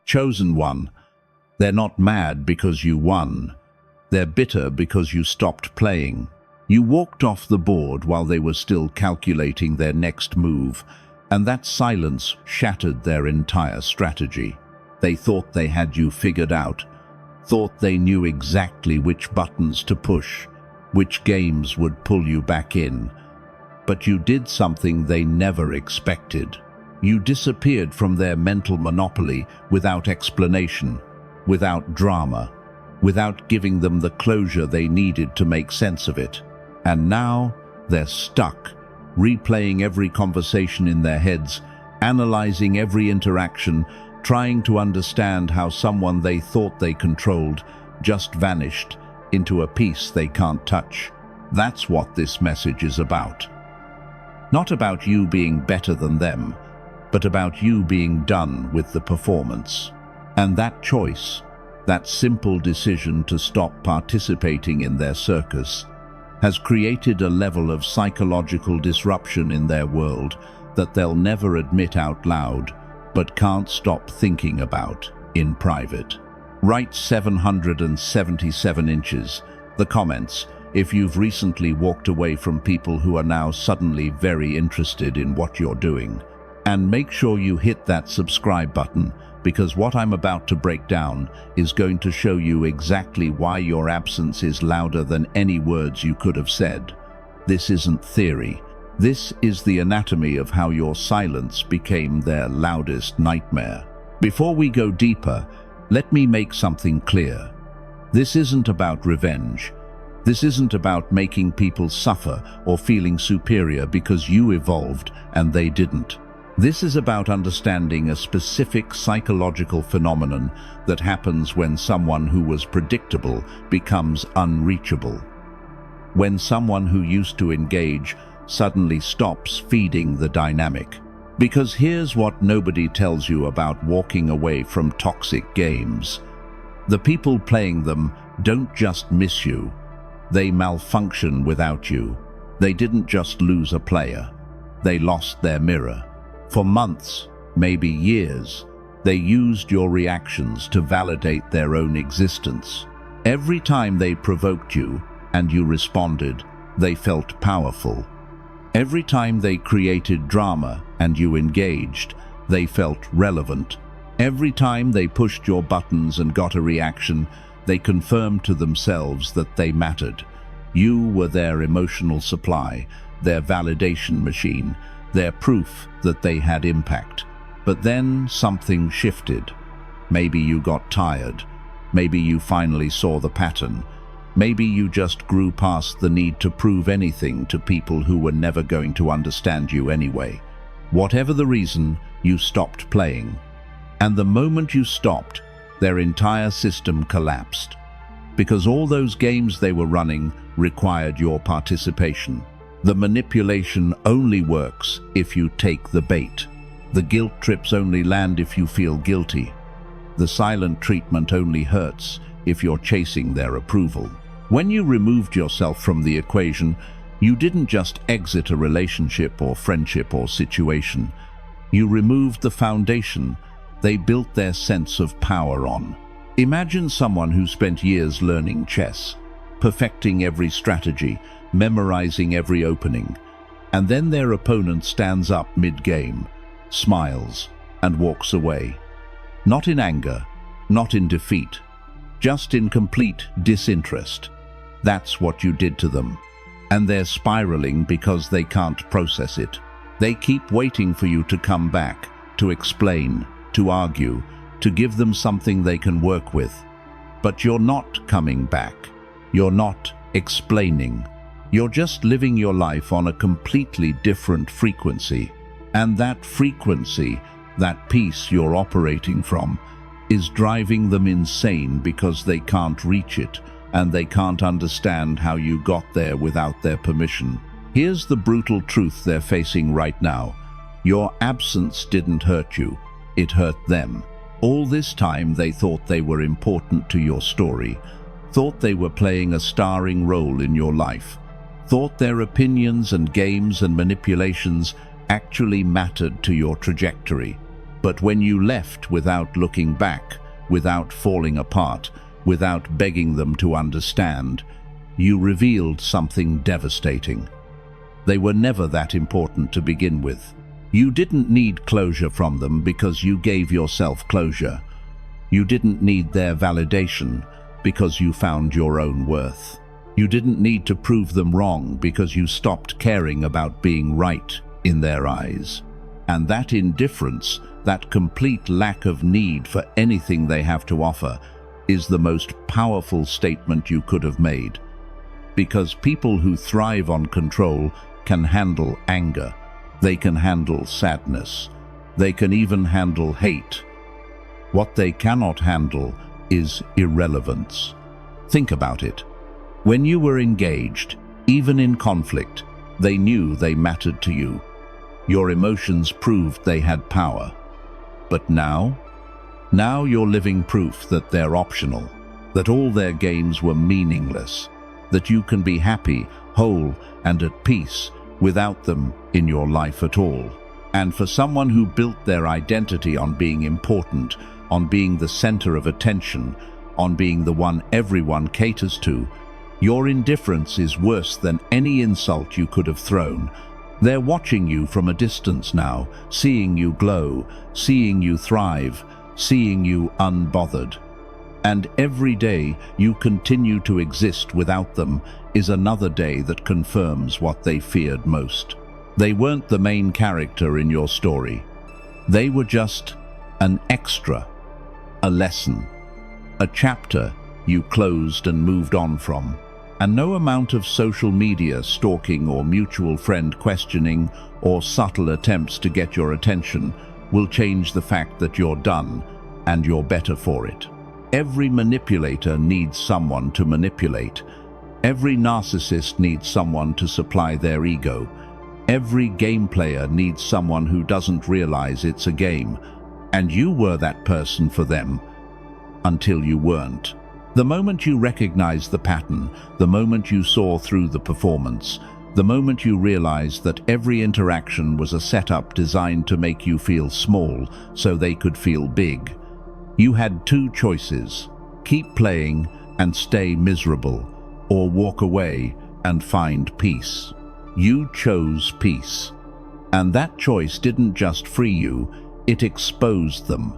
chosen one. They're not mad because you won. They're bitter because you stopped playing. You walked off the board while they were still calculating their next move, and that silence shattered their entire strategy. They thought they had you figured out, thought they knew exactly which buttons to push, which games would pull you back in. But you did something they never expected. You disappeared from their mental monopoly without explanation, without drama, without giving them the closure they needed to make sense of it. And now they're stuck, replaying every conversation in their heads, analyzing every interaction, trying to understand how someone they thought they controlled just vanished into a piece they can't touch. That's what this message is about. Not about you being better than them, but about you being done with the performance. And that choice, that simple decision to stop participating in their circus, has created a level of psychological disruption in their world that they'll never admit out loud, but can't stop thinking about in private. Write 777 inches. The comments, if you've recently walked away from people who are now suddenly very interested in what you're doing. And make sure you hit that subscribe button, because what I'm about to break down is going to show you exactly why your absence is louder than any words you could have said. This isn't theory. This is the anatomy of how your silence became their loudest nightmare. Before we go deeper, let me make something clear. This isn't about revenge. This isn't about making people suffer or feeling superior because you evolved and they didn't. This is about understanding a specific psychological phenomenon that happens when someone who was predictable becomes unreachable. When someone who used to engage suddenly stops feeding the dynamic. Because here's what nobody tells you about walking away from toxic games. The people playing them don't just miss you. They malfunction without you. They didn't just lose a player. They lost their mirror. For months, maybe years, they used your reactions to validate their own existence. Every time they provoked you and you responded, they felt powerful. Every time they created drama and you engaged, they felt relevant. Every time they pushed your buttons and got a reaction, they confirmed to themselves that they mattered. You were their emotional supply, their validation machine, their proof that they had impact. But then something shifted. Maybe you got tired. Maybe you finally saw the pattern. Maybe you just grew past the need to prove anything to people who were never going to understand you anyway. Whatever the reason, you stopped playing. And the moment you stopped, their entire system collapsed. Because all those games they were running required your participation. The manipulation only works if you take the bait. The guilt trips only land if you feel guilty. The silent treatment only hurts if you're chasing their approval. When you removed yourself from the equation, you didn't just exit a relationship or friendship or situation. You removed the foundation they built their sense of power on. Imagine someone who spent years learning chess, perfecting every strategy, memorizing every opening, and then their opponent stands up mid-game, smiles, and walks away. Not in anger, not in defeat, just in complete disinterest. That's what you did to them. And they're spiraling because they can't process it. They keep waiting for you to come back, to explain, to argue, to give them something they can work with. But you're not coming back. You're not explaining. You're just living your life on a completely different frequency. And that frequency, that peace you're operating from, is driving them insane because they can't reach it, and they can't understand how you got there without their permission. Here's the brutal truth they're facing right now. Your absence didn't hurt you. It hurt them. All this time they thought they were important to your story, thought they were playing a starring role in your life, thought their opinions and games and manipulations actually mattered to your trajectory. But when you left without looking back, without falling apart, without begging them to understand, you revealed something devastating. They were never that important to begin with. You didn't need closure from them because you gave yourself closure. You didn't need their validation because you found your own worth. You didn't need to prove them wrong because you stopped caring about being right in their eyes. And that indifference, that complete lack of need for anything they have to offer, is the most powerful statement you could have made. Because people who thrive on control can handle anger, they can handle sadness, they can even handle hate. What they cannot handle is irrelevance. Think about it. When you were engaged, even in conflict, they knew they mattered to you. Your emotions proved they had power. But now you're living proof that they're optional, that all their games were meaningless, that you can be happy, whole, and at peace without them in your life at all. And for someone who built their identity on being important, on being the center of attention, on being the one everyone caters to, your indifference is worse than any insult you could have thrown. They're watching you from a distance now, seeing you glow, seeing you thrive, seeing you unbothered. And every day you continue to exist without them is another day that confirms what they feared most. They weren't the main character in your story. They were just an extra, a lesson, a chapter you closed and moved on from. And no amount of social media stalking or mutual friend questioning or subtle attempts to get your attention will change the fact that you're done and you're better for it. Every manipulator needs someone to manipulate. Every narcissist needs someone to supply their ego. Every game player needs someone who doesn't realize it's a game. And you were that person for them until you weren't. The moment you recognized the pattern, the moment you saw through the performance, the moment you realized that every interaction was a setup designed to make you feel small so they could feel big, you had two choices: keep playing and stay miserable, or walk away and find peace. You chose peace. And that choice didn't just free you, it exposed them.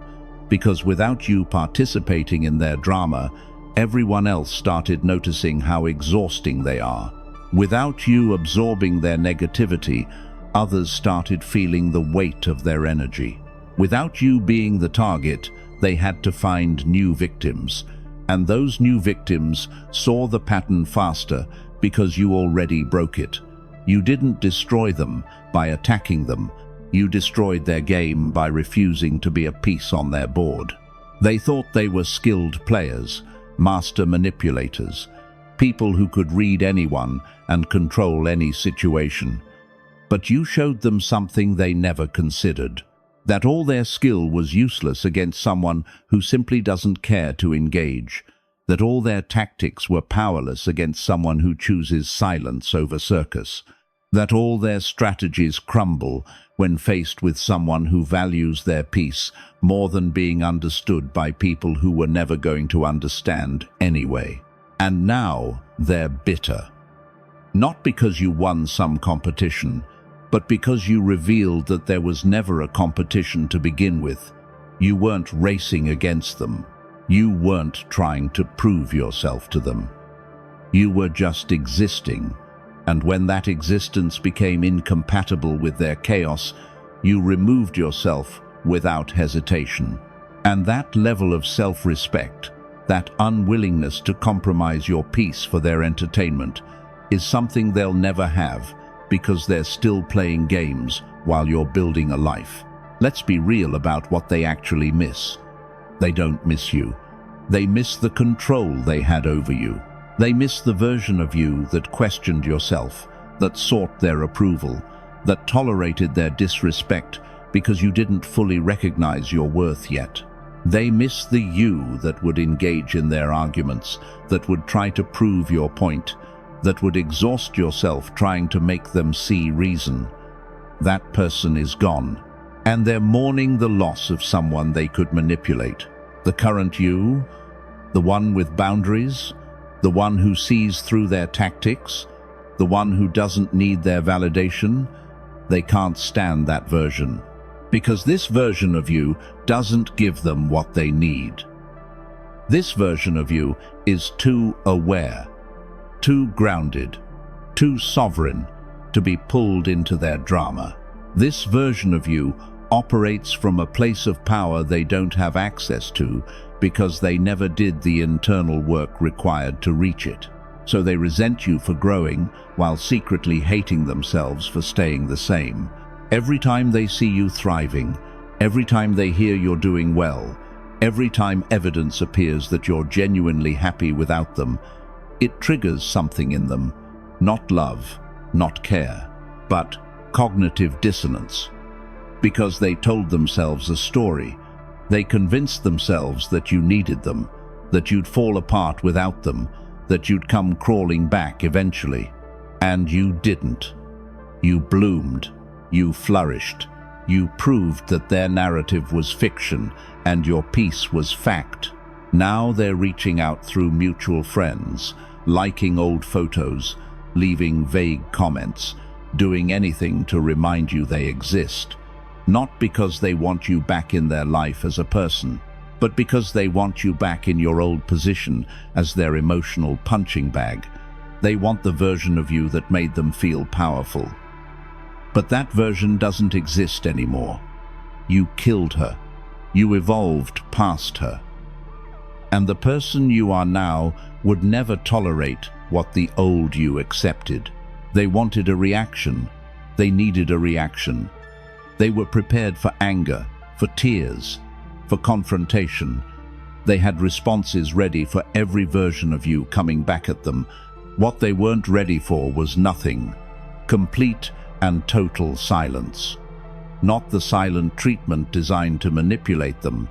Because without you participating in their drama, everyone else started noticing how exhausting they are. Without you absorbing their negativity, others started feeling the weight of their energy. Without you being the target, they had to find new victims. And those new victims saw the pattern faster because you already broke it. You didn't destroy them by attacking them. You destroyed their game by refusing to be a piece on their board. They thought they were skilled players, master manipulators, people who could read anyone and control any situation. But you showed them something they never considered: that all their skill was useless against someone who simply doesn't care to engage, that all their tactics were powerless against someone who chooses silence over circus, that all their strategies crumble when faced with someone who values their peace more than being understood by people who were never going to understand anyway. And now they're bitter. Not because you won some competition, but because you revealed that there was never a competition to begin with. You weren't racing against them. You weren't trying to prove yourself to them. You were just existing. And when that existence became incompatible with their chaos, you removed yourself without hesitation. And that level of self-respect, that unwillingness to compromise your peace for their entertainment, is something they'll never have because they're still playing games while you're building a life. Let's be real about what they actually miss. They don't miss you. They miss the control they had over you. They miss the version of you that questioned yourself, that sought their approval, that tolerated their disrespect because you didn't fully recognize your worth yet. They miss the you that would engage in their arguments, that would try to prove your point, that would exhaust yourself trying to make them see reason. That person is gone, And they're mourning the loss of someone they could manipulate. The current you, the one with boundaries, the one who sees through their tactics, the one who doesn't need their validation, they can't stand that version. Because this version of you doesn't give them what they need. This version of you is too aware, too grounded, too sovereign to be pulled into their drama. This version of you operates from a place of power they don't have access to because they never did the internal work required to reach it. So they resent you for growing while secretly hating themselves for staying the same. Every time they see you thriving, every time they hear you're doing well, every time evidence appears that you're genuinely happy without them, it triggers something in them. Not love, not care, but cognitive dissonance. Because they told themselves a story. They convinced themselves that you needed them, that you'd fall apart without them, that you'd come crawling back eventually. And you didn't. You bloomed. You flourished. You proved that their narrative was fiction and your peace was fact. Now they're reaching out through mutual friends, liking old photos, leaving vague comments, doing anything to remind you they exist. Not because they want you back in their life as a person, but because they want you back in your old position as their emotional punching bag. They want the version of you that made them feel powerful. But that version doesn't exist anymore. You killed her. You evolved past her. And the person you are now would never tolerate what the old you accepted. They wanted a reaction. They needed a reaction. They were prepared for anger, for tears, for confrontation. They had responses ready for every version of you coming back at them. What they weren't ready for was nothing. Complete and total silence. Not the silent treatment designed to manipulate them,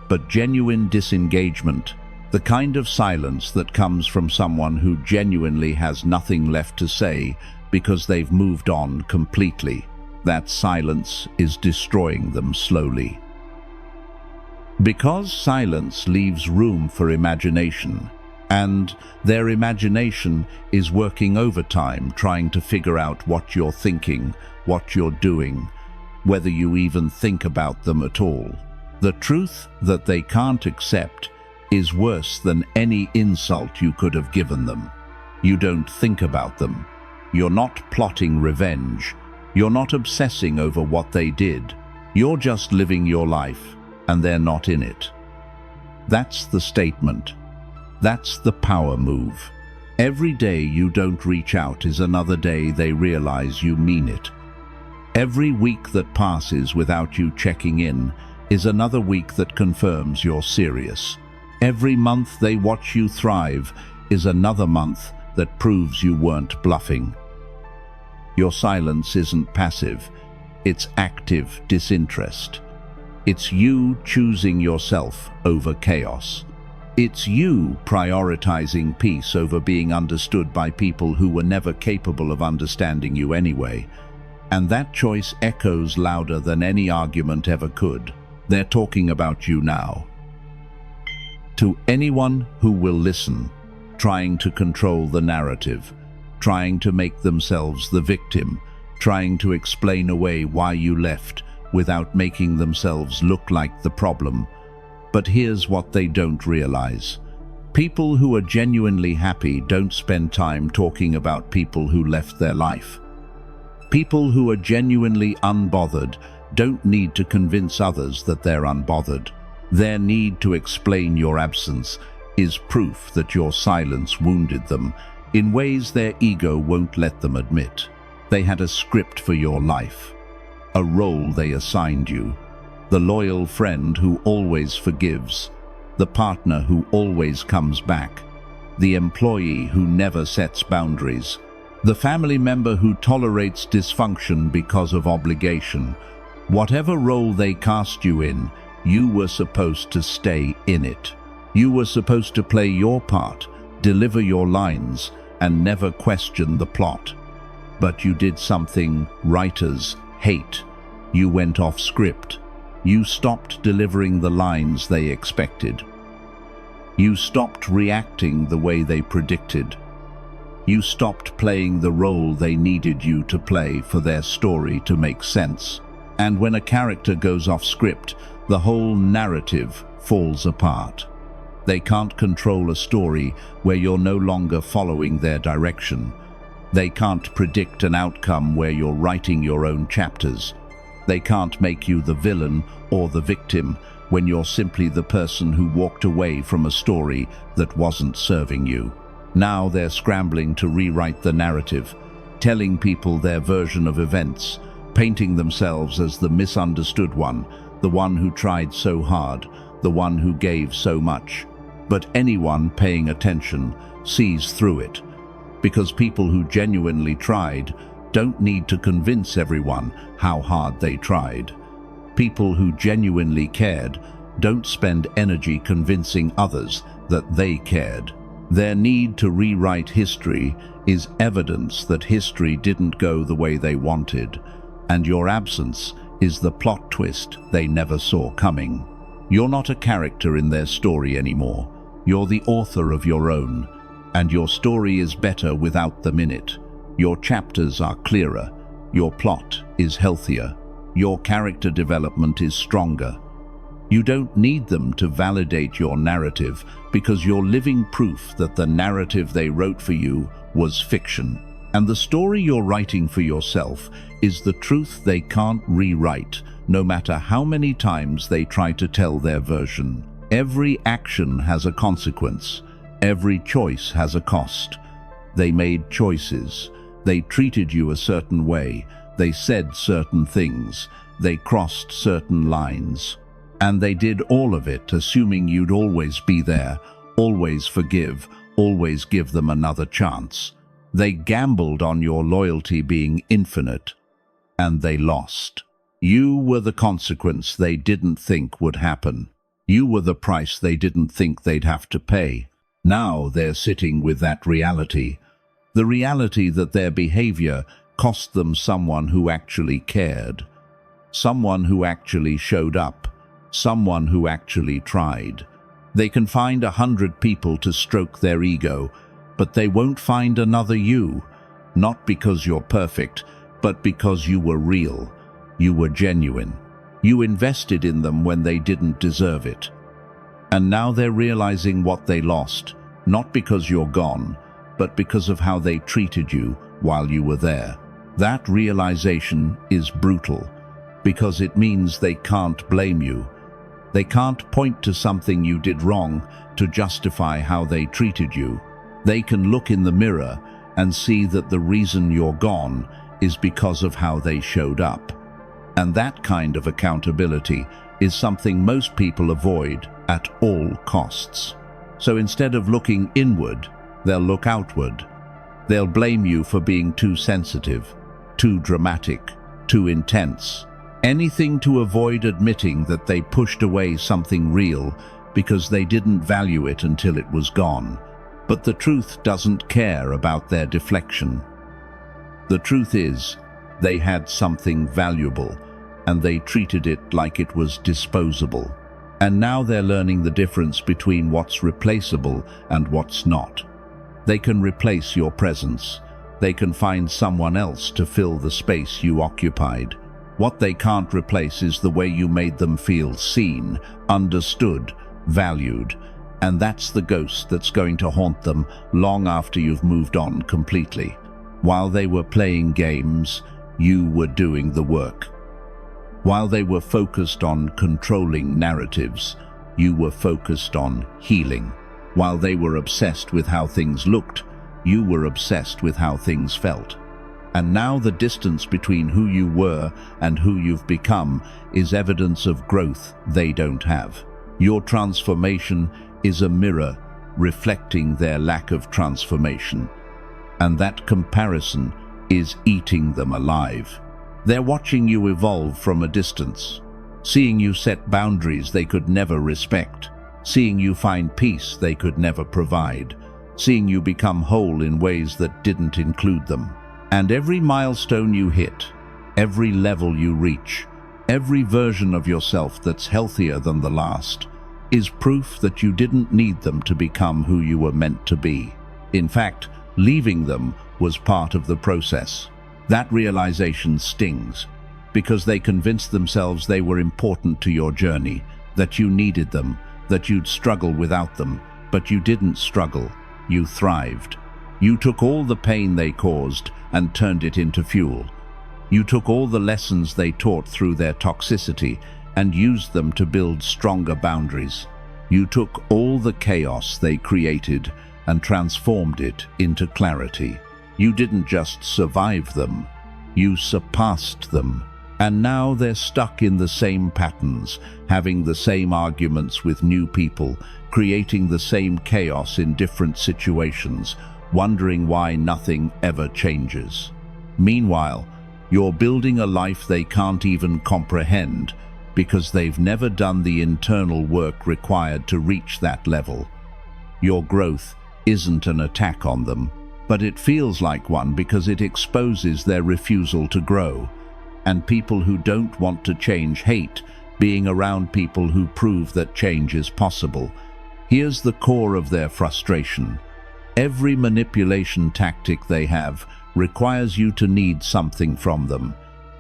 but genuine disengagement, the kind of silence that comes from someone who genuinely has nothing left to say because they've moved on completely. That silence is destroying them slowly. Because silence leaves room for imagination, and their imagination is working overtime trying to figure out what you're thinking, what you're doing, whether you even think about them at all. The truth that they can't accept is worse than any insult you could have given them. You don't think about them. You're not plotting revenge. You're not obsessing over what they did. You're just living your life, and they're not in it. That's the statement. That's the power move. Every day you don't reach out is another day they realize you mean it. Every week that passes without you checking in is another week that confirms you're serious. Every month they watch you thrive is another month that proves you weren't bluffing. Your silence isn't passive, it's active disinterest. It's you choosing yourself over chaos. It's you prioritizing peace over being understood by people who were never capable of understanding you anyway. And that choice echoes louder than any argument ever could. They're talking about you now. To anyone who will listen, trying to control the narrative, trying to make themselves the victim, trying to explain away why you left without making themselves look like the problem. But here's what they don't realize. People who are genuinely happy don't spend time talking about people who left their life. People who are genuinely unbothered don't need to convince others that they're unbothered. Their need to explain your absence is proof that your silence wounded them in ways their ego won't let them admit. They had a script for your life, a role they assigned you. The loyal friend who always forgives, the partner who always comes back, the employee who never sets boundaries, the family member who tolerates dysfunction because of obligation. Whatever role they cast you in, you were supposed to stay in it. You were supposed to play your part, deliver your lines, and never question the plot. But you did something writers hate. You went off script. You stopped delivering the lines they expected. You stopped reacting the way they predicted. You stopped playing the role they needed you to play for their story to make sense. And when a character goes off script, the whole narrative falls apart. They can't control a story where you're no longer following their direction. They can't predict an outcome where you're writing your own chapters. They can't make you the villain or the victim when you're simply the person who walked away from a story that wasn't serving you. Now they're scrambling to rewrite the narrative, telling people their version of events, painting themselves as the misunderstood one, the one who tried so hard, the one who gave so much. But anyone paying attention sees through it, because people who genuinely tried don't need to convince everyone how hard they tried. People who genuinely cared don't spend energy convincing others that they cared. Their need to rewrite history is evidence that history didn't go the way they wanted, and your absence is the plot twist they never saw coming. You're not a character in their story anymore. You're the author of your own, and your story is better without them in it. Your chapters are clearer. Your plot is healthier. Your character development is stronger. You don't need them to validate your narrative because you're living proof that the narrative they wrote for you was fiction. And the story you're writing for yourself is the truth they can't rewrite, no matter how many times they try to tell their version. Every action has a consequence. Every choice has a cost. They made choices. They treated you a certain way. They said certain things. They crossed certain lines. And they did all of it assuming you'd always be there, always forgive, always give them another chance. They gambled on your loyalty being infinite, and they lost. You were the consequence they didn't think would happen. You were the price they didn't think they'd have to pay. Now they're sitting with that reality. The reality that their behavior cost them someone who actually cared. Someone who actually showed up. Someone who actually tried. They can find 100 people to stroke their ego, but they won't find another you. Not because you're perfect, but because you were real. You were genuine. You invested in them when they didn't deserve it. And now they're realizing what they lost, not because you're gone, but because of how they treated you while you were there. That realization is brutal, because it means they can't blame you. They can't point to something you did wrong to justify how they treated you. They can look in the mirror and see that the reason you're gone is because of how they showed up. And that kind of accountability is something most people avoid at all costs. So instead of looking inward, they'll look outward. They'll blame you for being too sensitive, too dramatic, too intense. Anything to avoid admitting that they pushed away something real because they didn't value it until it was gone. But the truth doesn't care about their deflection. The truth is, they had something valuable, and they treated it like it was disposable. And now they're learning the difference between what's replaceable and what's not. They can replace your presence. They can find someone else to fill the space you occupied. What they can't replace is the way you made them feel seen, understood, valued. And that's the ghost that's going to haunt them long after you've moved on completely. While they were playing games, you were doing the work. While they were focused on controlling narratives, you were focused on healing. While they were obsessed with how things looked, you were obsessed with how things felt. And now the distance between who you were and who you've become is evidence of growth they don't have. Your transformation is a mirror reflecting their lack of transformation. And that comparison is eating them alive. They're watching you evolve from a distance, seeing you set boundaries they could never respect, seeing you find peace they could never provide, seeing you become whole in ways that didn't include them. And every milestone you hit, every level you reach, Every version of yourself that's healthier than the last is proof that you didn't need them to become who you were meant to be. In fact, leaving them was part of the process. That realization stings, because they convinced themselves they were important to your journey, that you needed them, that you'd struggle without them. But you didn't struggle, you thrived. You took all the pain they caused and turned it into fuel. You took all the lessons they taught through their toxicity and used them to build stronger boundaries. You took all the chaos they created and transformed it into clarity. You didn't just survive them, you surpassed them. And now they're stuck in the same patterns, having the same arguments with new people, creating the same chaos in different situations, wondering why nothing ever changes. Meanwhile, you're building a life they can't even comprehend because they've never done the internal work required to reach that level. Your growth isn't an attack on them, but it feels like one because it exposes their refusal to grow. And people who don't want to change hate being around people who prove that change is possible. Here's the core of their frustration. Every manipulation tactic they have requires you to need something from them.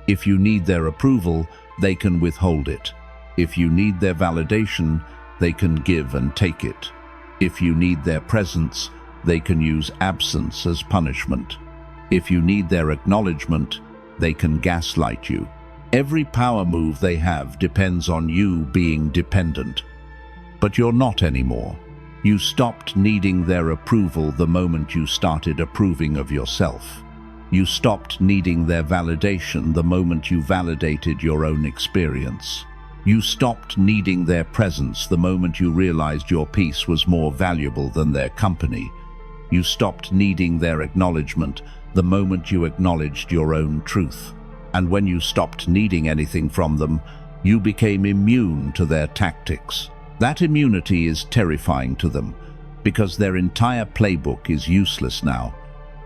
If you need their approval, they can withhold it. If you need their validation, they can give and take it. If you need their presence, they can use absence as punishment. If you need their acknowledgement, they can gaslight you. Every power move they have depends on you being dependent. But you're not anymore. You stopped needing their approval the moment you started approving of yourself. You stopped needing their validation the moment you validated your own experience. You stopped needing their presence the moment you realized your peace was more valuable than their company. You stopped needing their acknowledgement the moment you acknowledged your own truth. And when you stopped needing anything from them, you became immune to their tactics. That immunity is terrifying to them, because their entire playbook is useless now.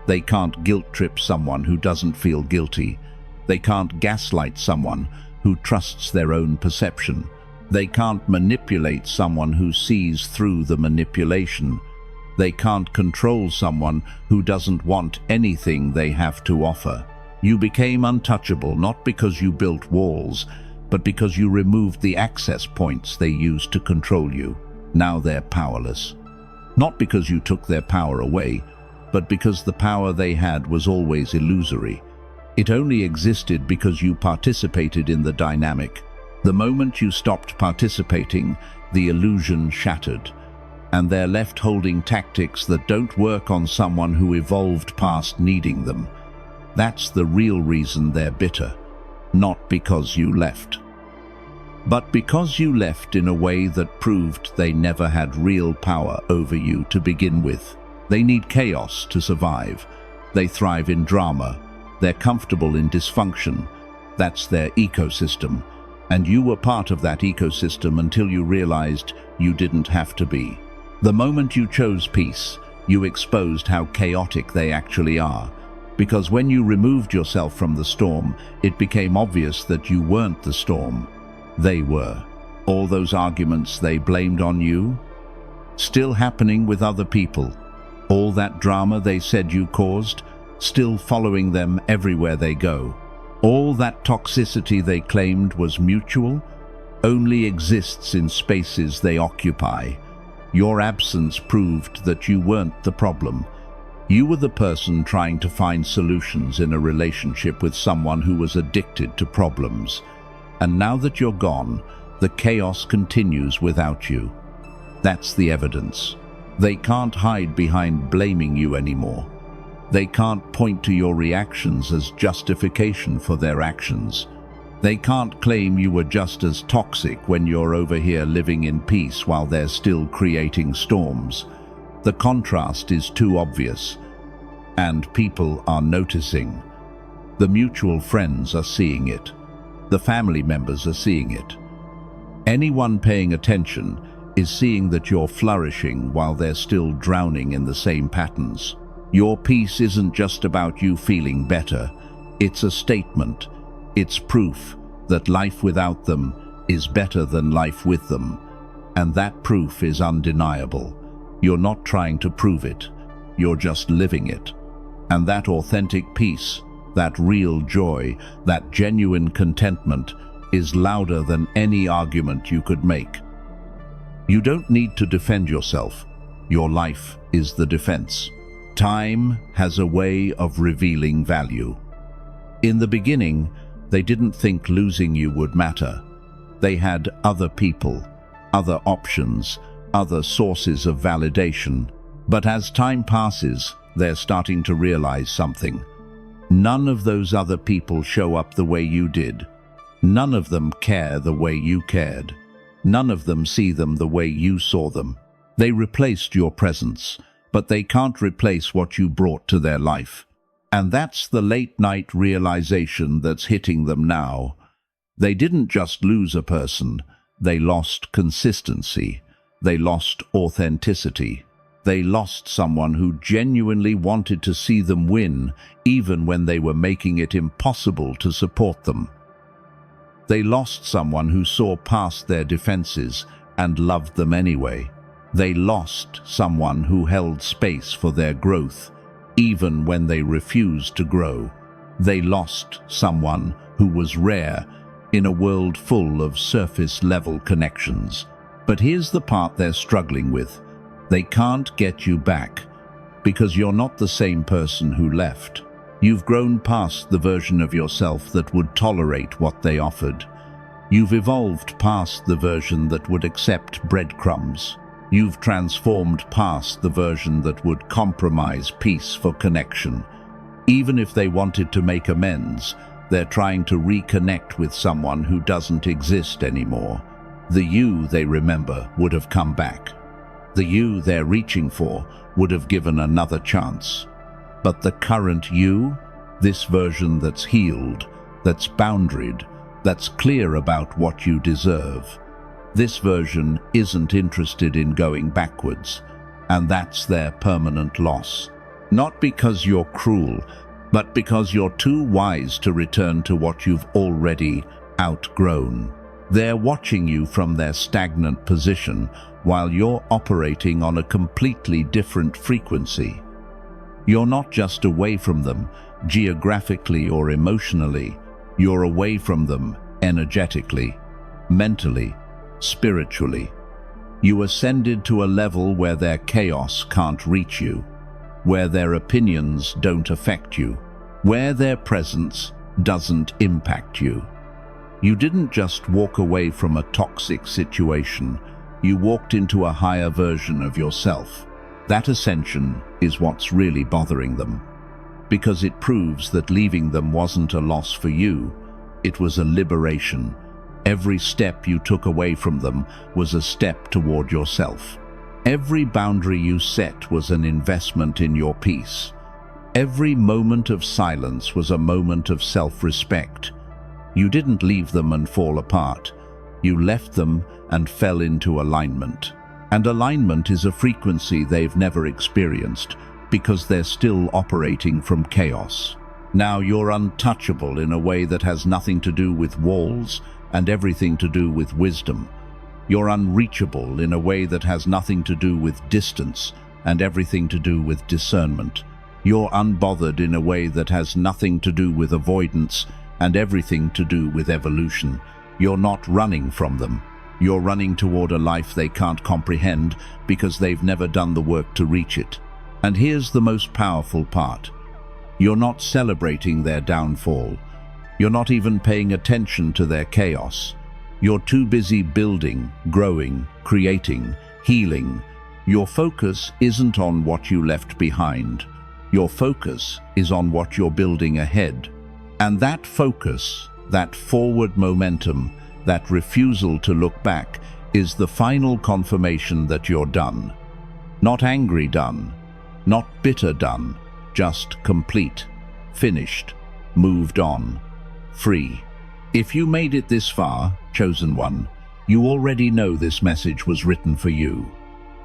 They can't guilt-trip someone who doesn't feel guilty. They can't gaslight someone who trusts their own perception. They can't manipulate someone who sees through the manipulation. They can't control someone who doesn't want anything they have to offer. You became untouchable not because you built walls, but because you removed the access points they used to control you. Now they're powerless. Not because you took their power away, but because the power they had was always illusory. It only existed because you participated in the dynamic. The moment you stopped participating, the illusion shattered. And they're left holding tactics that don't work on someone who evolved past needing them. That's the real reason they're bitter, not because you left. But because you left in a way that proved they never had real power over you to begin with. They need chaos to survive. They thrive in drama. They're comfortable in dysfunction. That's their ecosystem. And you were part of that ecosystem until you realized you didn't have to be. The moment you chose peace, you exposed how chaotic they actually are. Because when you removed yourself from the storm, it became obvious that you weren't the storm. They were. All those arguments they blamed on you, still happening with other people. All that drama they said you caused, still following them everywhere they go. All that toxicity they claimed was mutual, only exists in spaces they occupy. Your absence proved that you weren't the problem. You were the person trying to find solutions in a relationship with someone who was addicted to problems. And now that you're gone, the chaos continues without you. That's the evidence. They can't hide behind blaming you anymore. They can't point to your reactions as justification for their actions. They can't claim you were just as toxic when you're over here living in peace while they're still creating storms. The contrast is too obvious, and people are noticing. The mutual friends are seeing it. The family members are seeing it. Anyone paying attention is seeing that you're flourishing while they're still drowning in the same patterns. Your peace isn't just about you feeling better. It's a statement. It's proof that life without them is better than life with them. And that proof is undeniable. You're not trying to prove it, you're just living it. And that authentic peace, that real joy, that genuine contentment is louder than any argument you could make. You don't need to defend yourself. Your life is the defense. Time has a way of revealing value. In the beginning, they didn't think losing you would matter. They had other people, other options, other sources of validation. But as time passes, they're starting to realize something. None of those other people show up the way you did. None of them care the way you cared. None of them see them the way you saw them. They replaced your presence, but they can't replace what you brought to their life. And that's the late-night realization that's hitting them now. They didn't just lose a person, they lost consistency. They lost authenticity. They lost someone who genuinely wanted to see them win, even when they were making it impossible to support them. They lost someone who saw past their defenses and loved them anyway. They lost someone who held space for their growth, even when they refused to grow. They lost someone who was rare in a world full of surface-level connections. But here's the part they're struggling with. They can't get you back, because you're not the same person who left. You've grown past the version of yourself that would tolerate what they offered. You've evolved past the version that would accept breadcrumbs. You've transformed past the version that would compromise peace for connection. Even if they wanted to make amends, they're trying to reconnect with someone who doesn't exist anymore. The you they remember would have come back. The you they're reaching for would have given another chance. But the current you, this version that's healed, that's boundaried, that's clear about what you deserve, this version isn't interested in going backwards, and that's their permanent loss. Not because you're cruel, but because you're too wise to return to what you've already outgrown. They're watching you from their stagnant position while you're operating on a completely different frequency. You're not just away from them, geographically or emotionally. You're away from them energetically, mentally, spiritually. You ascended to a level where their chaos can't reach you, where their opinions don't affect you, where their presence doesn't impact you. You didn't just walk away from a toxic situation, you walked into a higher version of yourself. That ascension is what's really bothering them, because it proves that leaving them wasn't a loss for you, it was a liberation. Every step you took away from them was a step toward yourself. Every boundary you set was an investment in your peace. Every moment of silence was a moment of self-respect. You didn't leave them and fall apart. You left them and fell into alignment. And alignment is a frequency they've never experienced because they're still operating from chaos. Now you're untouchable in a way that has nothing to do with walls and everything to do with wisdom. You're unreachable in a way that has nothing to do with distance and everything to do with discernment. You're unbothered in a way that has nothing to do with avoidance and everything to do with evolution. You're not running from them. You're running toward a life they can't comprehend because they've never done the work to reach it. And here's the most powerful part. You're not celebrating their downfall. You're not even paying attention to their chaos. You're too busy building, growing, creating, healing. Your focus isn't on what you left behind. Your focus is on what you're building ahead. And that focus, that forward momentum, that refusal to look back, is the final confirmation that you're done. Not angry done, not bitter done, just complete, finished, moved on, free. If you made it this far, chosen one, you already know this message was written for you.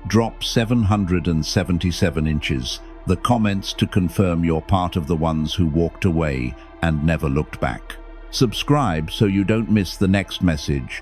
Drop 777 inches, the comments to confirm you're part of the ones who walked away and never looked back. Subscribe so you don't miss the next message,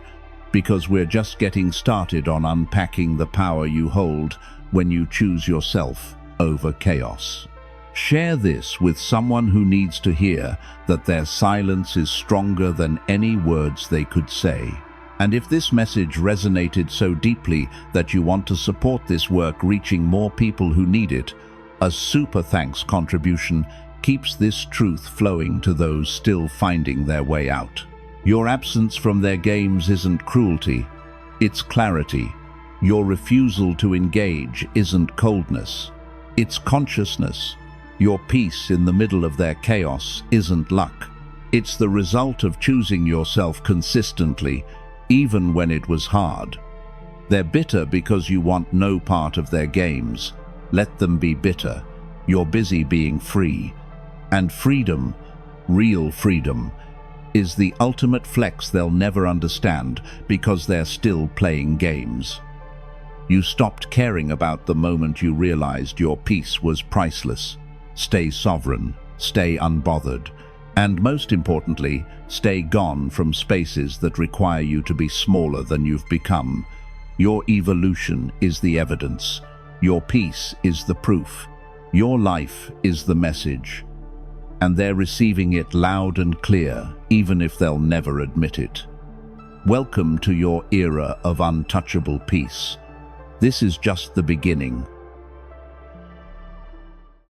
because we're just getting started on unpacking the power you hold when you choose yourself over chaos. Share this with someone who needs to hear that their silence is stronger than any words they could say. And if this message resonated so deeply that you want to support this work reaching more people who need it, a super thanks contribution keeps this truth flowing to those still finding their way out. Your absence from their games isn't cruelty, it's clarity. Your refusal to engage isn't coldness, it's consciousness. Your peace in the middle of their chaos isn't luck. It's the result of choosing yourself consistently, even when it was hard. They're bitter because you want no part of their games. Let them be bitter. You're busy being free. And freedom, real freedom, is the ultimate flex they'll never understand because they're still playing games. You stopped caring about the moment you realized your peace was priceless. Stay sovereign, stay unbothered, and most importantly, stay gone from spaces that require you to be smaller than you've become. Your evolution is the evidence. Your peace is the proof. Your life is the message. And they're receiving it loud and clear, even if they'll never admit it. Welcome to your era of untouchable peace. This is just the beginning.